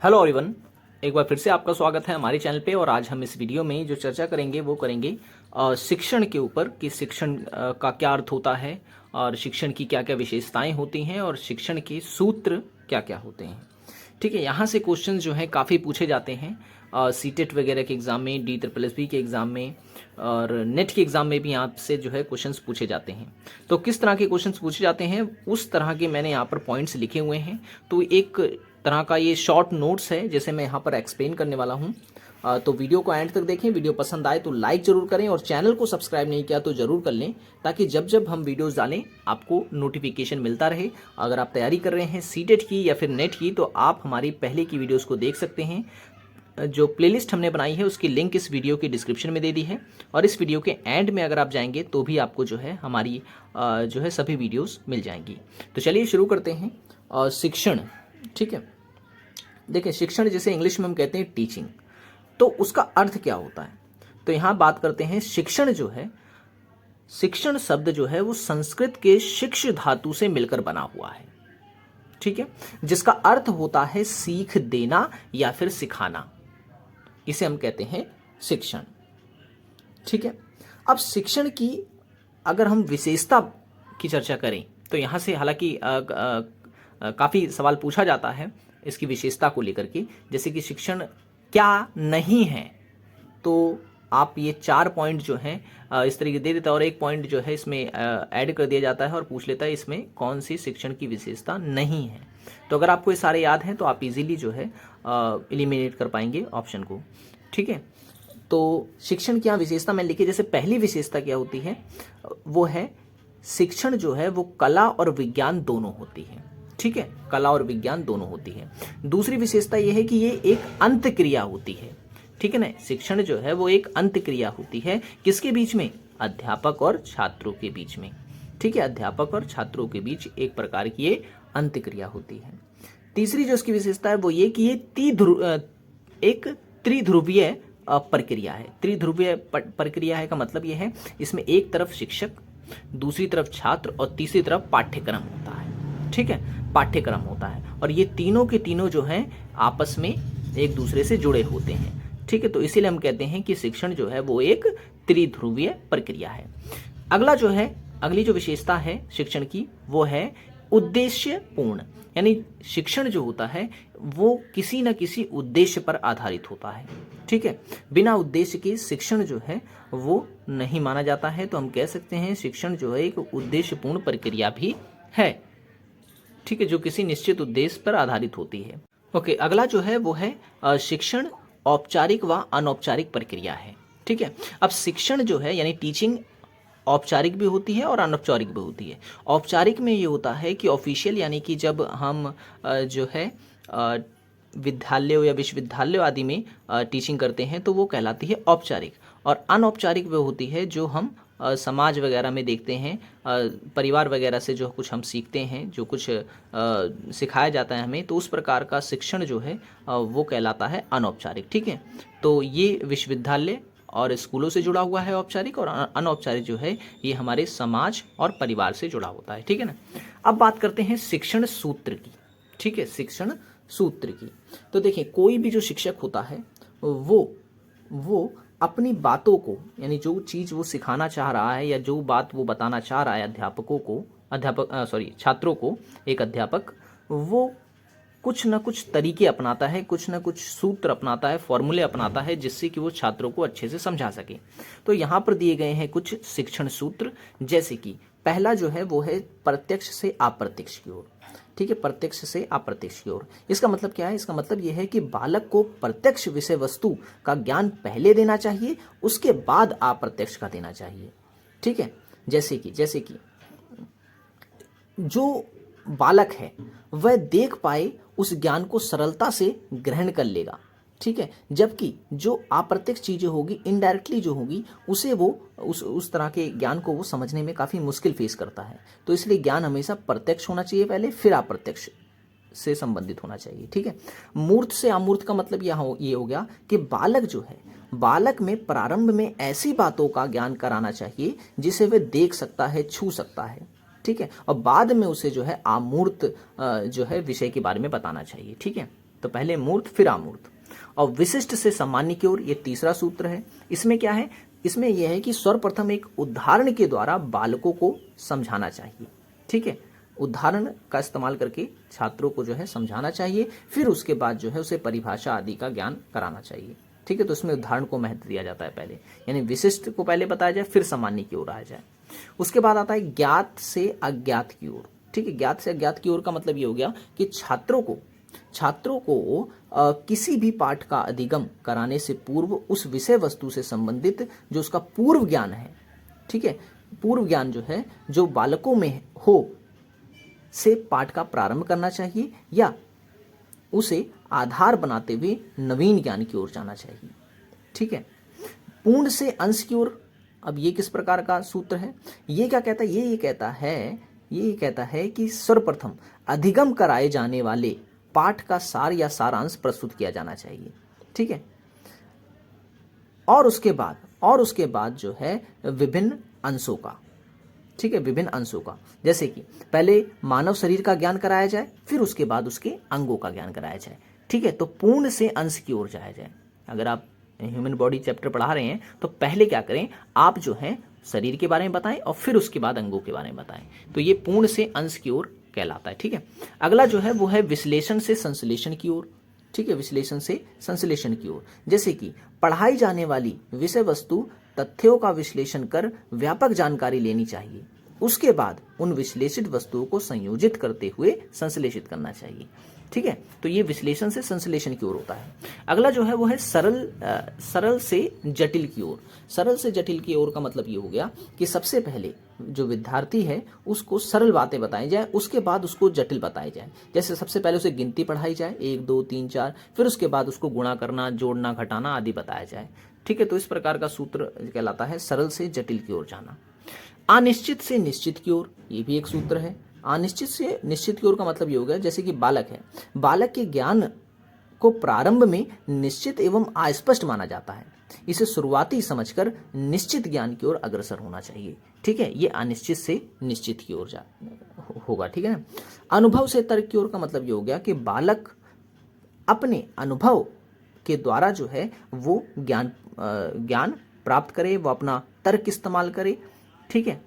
Hello everyone, एक बार फिर से आपका स्वागत है हमारे चैनल पे। और आज हम इस वीडियो में जो चर्चा करेंगे वो करेंगे शिक्षण के ऊपर कि शिक्षण का क्या अर्थ होता है और शिक्षण की क्या क्या विशेषताएं होती हैं और शिक्षण के सूत्र क्या क्या होते हैं। ठीक है, यहाँ से क्वेश्चन जो है काफ़ी पूछे जाते हैं सीटेट वगैरह के एग्ज़ाम में, DSSB के एग्ज़ाम में और नेट के एग्ज़ाम में भी आपसे जो है क्वेश्चंस पूछे जाते हैं। तो किस तरह के क्वेश्चंस पूछे जाते हैं उस तरह के मैंने यहाँ पर पॉइंट्स लिखे हुए हैं। तो एक तरह का ये शॉर्ट नोट्स है जैसे मैं यहाँ पर एक्सप्लेन करने वाला हूँ। तो वीडियो को एंड तक देखें। वीडियो पसंद आए तो लाइक जरूर करें और चैनल को सब्सक्राइब नहीं किया तो जरूर कर लें ताकि जब जब हम वीडियोस डालें आपको नोटिफिकेशन मिलता रहे। अगर आप तैयारी कर रहे हैं सीटेट की या फिर नेट की तो आप हमारी पहले की वीडियोस को देख सकते हैं। जो प्लेलिस्ट हमने बनाई है उसकी लिंक इस वीडियो के डिस्क्रिप्शन में दे दी है और इस वीडियो के एंड में अगर आप जाएंगे तो भी आपको जो है हमारी जो है सभी वीडियोस मिल जाएंगी। तो चलिए शुरू करते हैं। शिक्षण, ठीक है, देखिए शिक्षण जैसे इंग्लिश में हम कहते हैं टीचिंग, तो उसका अर्थ क्या होता है। तो यहाँ बात करते हैं शिक्षण जो है, शिक्षण शब्द जो है वो संस्कृत के शिक्ष धातु से मिलकर बना हुआ है, ठीक है, जिसका अर्थ होता है सीख देना या फिर सिखाना। इसे हम कहते हैं शिक्षण, ठीक है। अब शिक्षण की अगर हम विशेषता की चर्चा करें तो यहाँ से हालांकि काफ़ी सवाल पूछा जाता है इसकी विशेषता को लेकर के, जैसे कि शिक्षण क्या नहीं है। तो आप ये 4 पॉइंट जो हैं इस तरीके दे देता है और एक पॉइंट जो है इसमें ऐड कर दिया जाता है और पूछ लेता है इसमें कौन सी शिक्षण की विशेषता नहीं है। तो अगर आपको ये सारे याद हैं तो आप इजीली जो है एलिमिनेट कर पाएंगे ऑप्शन को, ठीक है। तो शिक्षण की यहाँ विशेषता मैं लिखी, जैसे पहली विशेषता क्या होती है वो है शिक्षण जो है वो कला और विज्ञान दोनों होती है, ठीक है, कला और विज्ञान दोनों होती है। दूसरी विशेषता यह है कि ये एक अंत क्रिया होती है, ठीक है ना। शिक्षण जो है वो एक अंत क्रिया होती है, किसके बीच में, अध्यापक और छात्रों के बीच में, ठीक है, अध्यापक और छात्रों के बीच एक प्रकार की ये अंत क्रिया होती है। तीसरी जो इसकी विशेषता है वो ये कि ये एक त्रिध्रुवीय प्रक्रिया है। त्रिध्रुवीय प्रक्रिया है का मतलब ये है इसमें एक तरफ शिक्षक, दूसरी तरफ छात्र और तीसरी तरफ पाठ्यक्रम होता है, ठीक है, पाठ्यक्रम होता है और ये तीनों के तीनों जो हैं आपस में एक दूसरे से जुड़े होते हैं, ठीक है। तो इसीलिए हम कहते हैं कि शिक्षण जो है वो एक त्रिध्रुवीय प्रक्रिया है। अगला जो है, अगली जो विशेषता है शिक्षण की वो है उद्देश्यपूर्ण, यानी शिक्षण जो होता है वो किसी न किसी उद्देश्य पर आधारित होता है, ठीक है। बिना उद्देश्य के शिक्षण जो है वो नहीं माना जाता है। तो हम कह सकते हैं शिक्षण जो है एक उद्देश्यपूर्ण प्रक्रिया भी है, ठीक है, जो किसी निश्चित उद्देश्य पर आधारित होती है। ओके, अगला जो है वो है शिक्षण औपचारिक व अनौपचारिक प्रक्रिया है, ठीक है। अब शिक्षण जो है यानी टीचिंग औपचारिक भी होती है और अनौपचारिक भी होती है। औपचारिक में ये होता है कि ऑफिशियल यानी कि जब हम जो है विद्यालयों या विश्वविद्यालयों आदि में टीचिंग करते हैं तो वो कहलाती है औपचारिक। और अनौपचारिक वो होती है जो हम समाज वगैरह में देखते हैं, परिवार वगैरह से जो कुछ हम सीखते हैं, जो कुछ सिखाया जाता है हमें, तो उस प्रकार का शिक्षण जो है वो कहलाता है अनौपचारिक, ठीक है। तो ये विश्वविद्यालय और स्कूलों से जुड़ा हुआ है औपचारिक, और अनौपचारिक जो है ये हमारे समाज और परिवार से जुड़ा होता है, ठीक है ना। अब बात करते हैं शिक्षण सूत्र की, ठीक है, शिक्षण सूत्र की। तो देखिए कोई भी जो शिक्षक होता है वो अपनी बातों को, यानी जो चीज़ वो सिखाना चाह रहा है या जो बात वो बताना चाह रहा है छात्रों को, एक अध्यापक वो कुछ ना कुछ तरीके अपनाता है, कुछ ना कुछ सूत्र अपनाता है, फॉर्मूले अपनाता है जिससे कि वो छात्रों को अच्छे से समझा सके। तो यहाँ पर दिए गए हैं कुछ शिक्षण सूत्र, जैसे कि पहला जो है वो है प्रत्यक्ष से अप्रत्यक्ष की ओर, ठीक है, प्रत्यक्ष से अप्रत्यक्ष की ओर। इसका मतलब क्या है, इसका मतलब यह है कि बालक को प्रत्यक्ष विषय वस्तु का ज्ञान पहले देना चाहिए, उसके बाद अप्रत्यक्ष का देना चाहिए, ठीक है। जैसे कि जो बालक है वह देख पाए उस ज्ञान को सरलता से ग्रहण कर लेगा, ठीक है, जबकि जो अप्रत्यक्ष चीजें होगी, इनडायरेक्टली जो होगी, उसे वो उस तरह के ज्ञान को वो समझने में काफ़ी मुश्किल फेस करता है। तो इसलिए ज्ञान हमेशा प्रत्यक्ष होना चाहिए पहले, फिर अप्रत्यक्ष से संबंधित होना चाहिए, ठीक है। मूर्त से अमूर्त का मतलब ये हो गया कि बालक जो है, बालक में प्रारंभ में ऐसी बातों का ज्ञान कराना चाहिए जिसे वह देख सकता है, छू सकता है, ठीक है, और बाद में उसे जो है अमूर्त जो है विषय के बारे में बताना चाहिए, ठीक है। तो पहले मूर्त फिर अमूर्त। और विशिष्ट से सामान्य की ओर, ये तीसरा सूत्र है। इसमें क्या है, इसमें यह है कि सर्वप्रथम एक उदाहरण के द्वारा बालकों को समझाना चाहिए। ठीक है, उदाहरण का इस्तेमाल करके छात्रों को जो है समझाना चाहिए, फिर उसके बाद जो है उसे परिभाषा आदि का ज्ञान कराना चाहिए। ठीक है, तो इसमें उदाहरण को महत्व दिया जाता है पहले, यानी विशिष्ट को पहले बताया जाए, फिर सामान्य की ओर आया जाए। उसके बाद आता है ज्ञात से अज्ञात की ओर। ठीक है, ज्ञात से अज्ञात की ओर का मतलब ये हो गया कि छात्रों को किसी भी पाठ का अधिगम कराने से पूर्व उस विषय वस्तु से संबंधित जो उसका पूर्व ज्ञान है, ठीक है, पूर्व ज्ञान जो है जो बालकों में हो से पाठ का प्रारंभ करना चाहिए, या उसे आधार बनाते हुए नवीन ज्ञान की ओर जाना चाहिए। ठीक है, पूर्ण से अंश की ओर, अब ये किस प्रकार का सूत्र है, ये क्या कहता है, ये कहता है कि सर्वप्रथम अधिगम कराए जाने वाले पाठ का सार या सारांश प्रस्तुत किया जाना चाहिए। ठीक है, और उसके बाद जो है विभिन्न अंशों का, ठीक है, विभिन्न अंशों का, जैसे कि पहले मानव शरीर का ज्ञान कराया जाए, फिर उसके बाद उसके अंगों का ज्ञान कराया जाए। ठीक है, तो पूर्ण से अंश की ओर जाया जाए। अगर आप ह्यूमन बॉडी चैप्टर पढ़ा रहे हैं तो पहले क्या करें, आप जो है शरीर के बारे में बताएं और फिर उसके बाद अंगों के बारे में बताएं, तो ये पूर्ण से अंश की ओर कहलाता है। ठीक है, अगला जो है वो है विश्लेषण से संश्लेषण की ओर। ठीक है, विश्लेषण से संश्लेषण की ओर, जैसे कि पढ़ाई जाने वाली विषय वस्तु तथ्यों का विश्लेषण कर व्यापक जानकारी लेनी चाहिए, उसके बाद उन विश्लेषित वस्तुओं को संयोजित करते हुए संश्लेषित करना चाहिए। ठीक है, तो ये विश्लेषण से संश्लेषण की ओर होता है। अगला जो है वो है सरल से जटिल की ओर। सरल से जटिल की ओर का मतलब ये हो गया कि सबसे पहले जो विद्यार्थी है उसको सरल बातें बताई जाए, उसके बाद उसको जटिल बताई जाए। जैसे सबसे पहले उसे गिनती पढ़ाई जाए, 1 2 3 4, फिर उसके बाद उसको गुणा करना, जोड़ना, घटाना आदि बताया जाए। ठीक है, तो इस प्रकार का सूत्र कहलाता है सरल से जटिल की ओर जाना। अनिश्चित से निश्चित की ओर, ये भी एक सूत्र है। अनिश्चित से निश्चित की ओर का मतलब ये हो गया, जैसे कि बालक है, बालक के ज्ञान को प्रारंभ में निश्चित एवं अस्पष्ट माना जाता है, इसे शुरुआती समझकर निश्चित ज्ञान की ओर अग्रसर होना चाहिए। ठीक है, ये अनिश्चित से निश्चित की ओर होगा। ठीक है ना। अनुभव से तर्क की ओर का मतलब ये हो गया कि बालक अपने अनुभव के द्वारा जो है वो ज्ञान प्राप्त करे, वो अपना तर्क इस्तेमाल करे। ठीक है,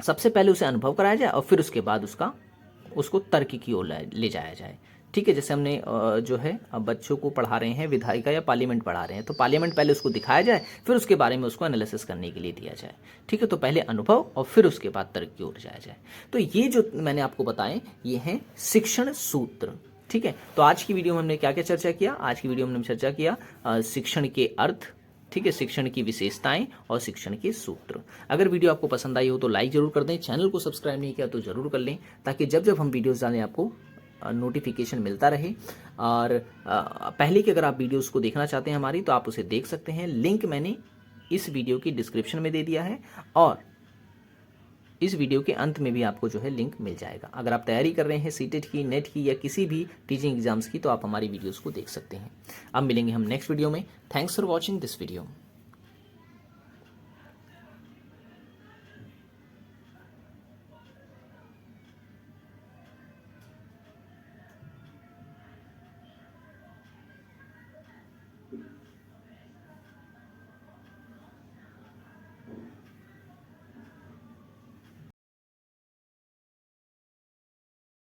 सबसे पहले उसे अनुभव कराया जाए और फिर उसके बाद उसको तर्क की ओर ले जाया जाए। ठीक है, जैसे हमने जो है अब बच्चों को पढ़ा रहे हैं विधायिका या पार्लियामेंट पढ़ा रहे हैं, तो पार्लियामेंट पहले उसको दिखाया जाए, फिर उसके बारे में उसको एनालिसिस करने के लिए दिया जाए। ठीक है, तो पहले अनुभव और फिर उसके बाद तर्क की ओर जाया जाए। तो ये जो मैंने आपको बताए ये हैं शिक्षण सूत्र। ठीक है, तो आज की वीडियो में हमने क्या क्या चर्चा किया, आज की वीडियो में हमने चर्चा किया शिक्षण के अर्थ, ठीक है, शिक्षण की विशेषताएं और शिक्षण के सूत्र। अगर वीडियो आपको पसंद आई हो तो लाइक जरूर कर दें, चैनल को सब्सक्राइब नहीं किया तो जरूर कर लें, ताकि जब जब हम वीडियोस डालें आपको नोटिफिकेशन मिलता रहे। और पहले की अगर आप वीडियोस को देखना चाहते हैं हमारी, तो आप उसे देख सकते हैं, लिंक मैंने इस वीडियो की डिस्क्रिप्शन में दे दिया है और इस वीडियो के अंत में भी आपको जो है लिंक मिल जाएगा। अगर आप तैयारी कर रहे हैं सीटेट की, नेट की या किसी भी टीचिंग एग्जाम्स की, तो आप हमारी वीडियोस को देख सकते हैं। अब मिलेंगे हम नेक्स्ट वीडियो में। Thanks for watching this video.